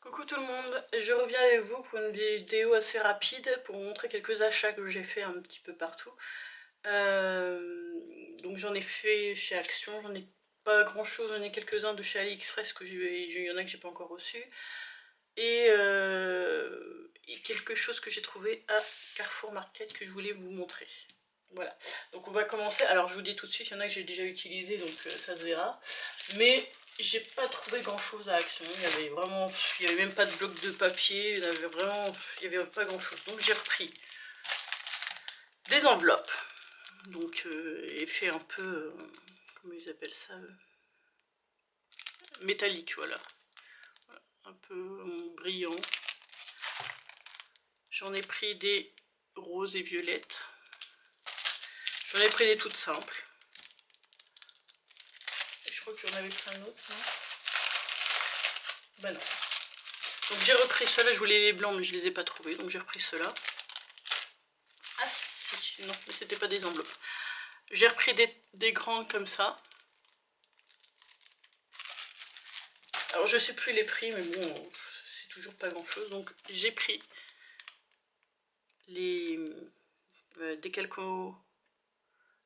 Coucou tout le monde, je reviens avec vous pour une vidéo assez rapide pour vous montrer quelques achats que j'ai fait un petit peu partout. Donc j'en ai fait chez Action, j'en ai pas grand chose, j'en ai quelques-uns de chez AliExpress que il y en a que j'ai pas encore reçu. Et quelque chose que j'ai trouvé à Carrefour Market que je voulais vous montrer. Voilà, donc on va commencer. Alors je vous dis tout de suite, il y en a que j'ai déjà utilisé, donc ça se verra. Mais j'ai pas trouvé grand chose à Action. Il y avait même pas de bloc de papier. Il y avait pas grand chose. Donc j'ai repris des enveloppes. Donc effet un peu, comment ils appellent ça, métallique, voilà. Un peu brillant. J'en ai pris des roses et violettes. J'en ai pris des toutes simples. Et je crois qu'il y en avait plein d'autres, non? Bah non. Donc j'ai repris ceux-là, je voulais les blancs mais je les ai pas trouvés, donc j'ai repris ceux-là. Ah si, non, mais c'était pas des enveloppes. J'ai repris des grandes comme ça. Alors je sais plus les prix, mais bon, c'est toujours pas grand chose. Donc j'ai pris les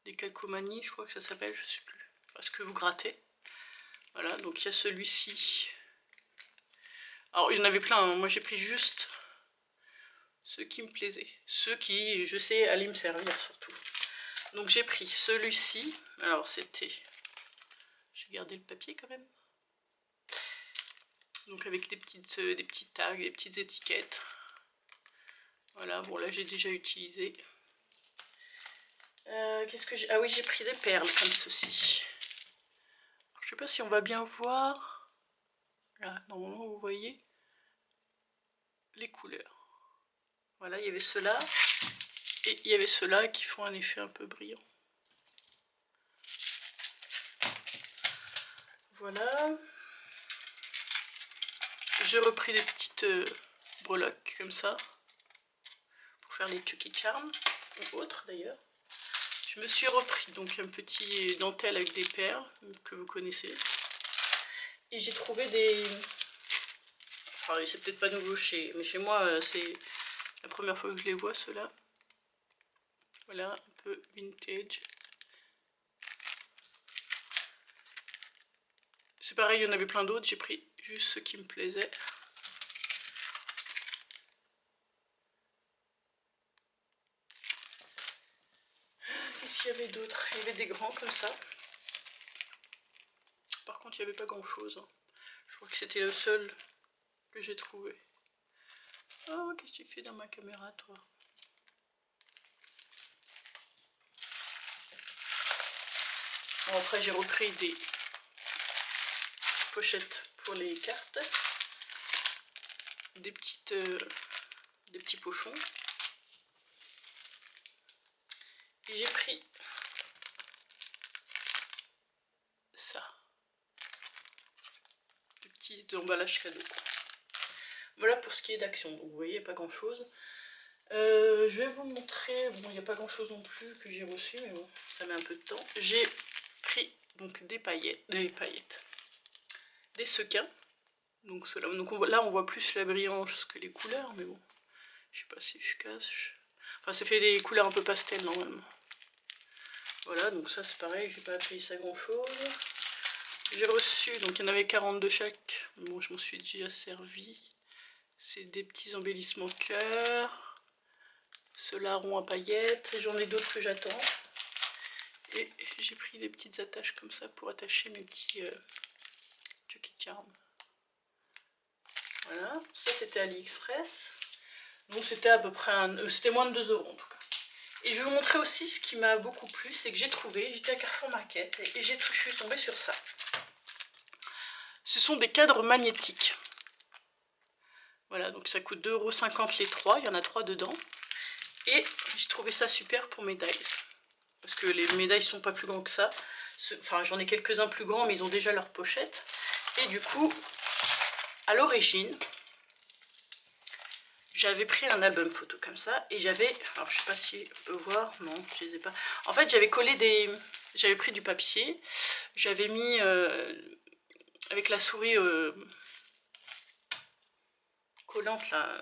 Décalcomanie, je crois que ça s'appelle, je sais plus. Parce que vous grattez. Voilà, donc il y a celui-ci. Alors il y en avait plein, hein. Moi j'ai pris juste ceux qui me plaisaient. Ceux qui, je sais, allaient me servir surtout. Donc j'ai pris celui-ci. Alors c'était... J'ai gardé le papier quand même. Donc avec des petits tags, des petites étiquettes. Voilà, bon là j'ai déjà utilisé. Qu'est-ce que j'ai... Ah oui, j'ai pris des perles comme ceci. Alors, je sais pas si on va bien voir. Là, normalement vous voyez les couleurs. Voilà, il y avait ceux-là. Et il y avait ceux-là qui font un effet un peu brillant. Voilà. J'ai repris des petites breloques comme ça. Pour faire les Chucky Charms. Ou autres d'ailleurs. Je me suis repris donc un petit dentelle avec des perles que vous connaissez. Et j'ai trouvé des... Enfin, c'est peut-être pas nouveau mais chez moi, c'est la première fois que je les vois, ceux-là. Voilà, un peu vintage. C'est pareil, il y en avait plein d'autres, j'ai pris juste ceux qui me plaisaient. Qu'est-ce qu'il y avait d'autre? Il y avait des grands comme ça. Par contre, il n'y avait pas grand-chose. Je crois que c'était le seul que j'ai trouvé. Oh, qu'est-ce que tu fais dans ma caméra, toi? Bon, après, j'ai repris des pochettes pour les cartes. Des petits pochons. Et j'ai pris ça. Des petits emballages cadeaux. Voilà pour ce qui est d'Action. Donc vous voyez, pas grand chose. Je vais vous montrer. Bon, il n'y a pas grand chose non plus que j'ai reçu, mais bon, ça met un peu de temps. J'ai pris donc des paillettes, des sequins. Donc, là, on voit plus la brillance que les couleurs, mais bon, je sais pas si je cache. Enfin, ça fait des couleurs un peu pastel normalement. Voilà, donc ça c'est pareil, j'ai pas payé ça grand chose. J'ai reçu, donc il y en avait 40 de chaque. Bon, je m'en suis déjà servi. C'est des petits embellissements cœur. Ceux-là rond à paillettes. J'en ai d'autres que j'attends. Et j'ai pris des petites attaches comme ça pour attacher mes petits Chucky Charms. Voilà, ça c'était AliExpress. Donc c'était à peu près c'était moins de 2 € en tout cas. Et je vais vous montrer aussi ce qui m'a beaucoup plu, c'est que j'ai trouvé, j'étais à Carrefour Market et je suis tombée sur ça. Ce sont des cadres magnétiques. Voilà, donc ça coûte 2,50 € les 3, il y en a 3 dedans. Et j'ai trouvé ça super pour mes dies. Parce que les médailles sont pas plus grands que ça. Enfin, j'en ai quelques-uns plus grands, mais ils ont déjà leur pochette. Et du coup, à l'origine, j'avais pris un album photo comme ça. Et j'avais, alors je sais pas si on peut voir, non, je les ai pas. En fait, j'avais collé j'avais pris du papier. J'avais mis, avec la souris, collante là,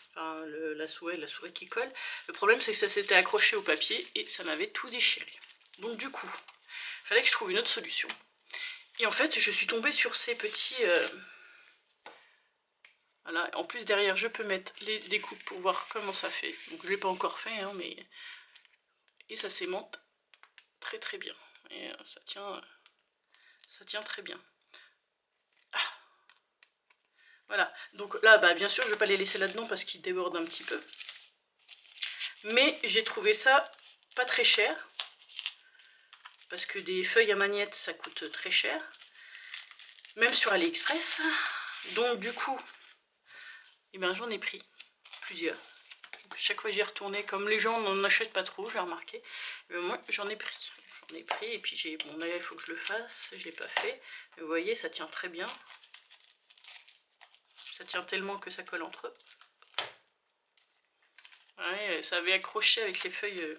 enfin la souris qui colle. Le problème c'est que ça s'était accroché au papier et ça m'avait tout déchiré. Donc du coup, il fallait que je trouve une autre solution. Et en fait, je suis tombée sur ces petits... voilà, en plus derrière je peux mettre les découpes pour voir comment ça fait. Donc je l'ai pas encore fait, hein, mais... Et ça s'aimante très très bien. Et ça tient très bien. Ah. Voilà, donc là, bah, bien sûr, je vais pas les laisser là-dedans parce qu'ils débordent un petit peu. Mais j'ai trouvé ça pas très cher. Parce que des feuilles à magnette, ça coûte très cher. Même sur AliExpress. Donc du coup, eh ben, j'en ai pris plusieurs. Donc, chaque fois j'y retournais, comme les gens n'en achètent pas trop, j'ai remarqué. Moi, j'en ai pris. J'en ai pris et puis j'ai... Bon là, il faut que je le fasse, je l'ai pas fait. Mais vous voyez, ça tient très bien. Ça tient tellement que ça colle entre eux. Ouais, ça avait accroché avec les feuilles,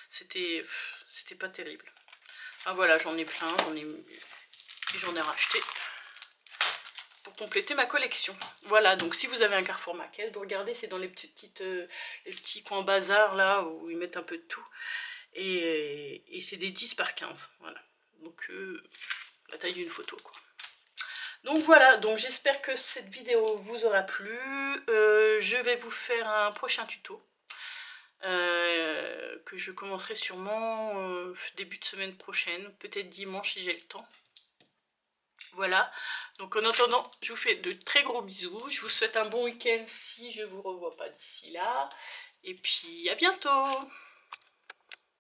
c'était pas terrible. Ah voilà, j'en ai plein, j'en ai racheté pour compléter ma collection. Voilà, donc si vous avez un Carrefour Market, vous regardez, c'est dans les petits coins bazar là où ils mettent un peu de tout. Et c'est des 10 par 15, voilà. Donc la taille d'une photo quoi. Donc voilà, donc j'espère que cette vidéo vous aura plu. Je vais vous faire un prochain tuto. Que je commencerai sûrement début de semaine prochaine, peut-être dimanche si j'ai le temps. Voilà, donc en attendant, je vous fais de très gros bisous. Je vous souhaite un bon week-end si je vous revois pas d'ici là. Et puis à bientôt!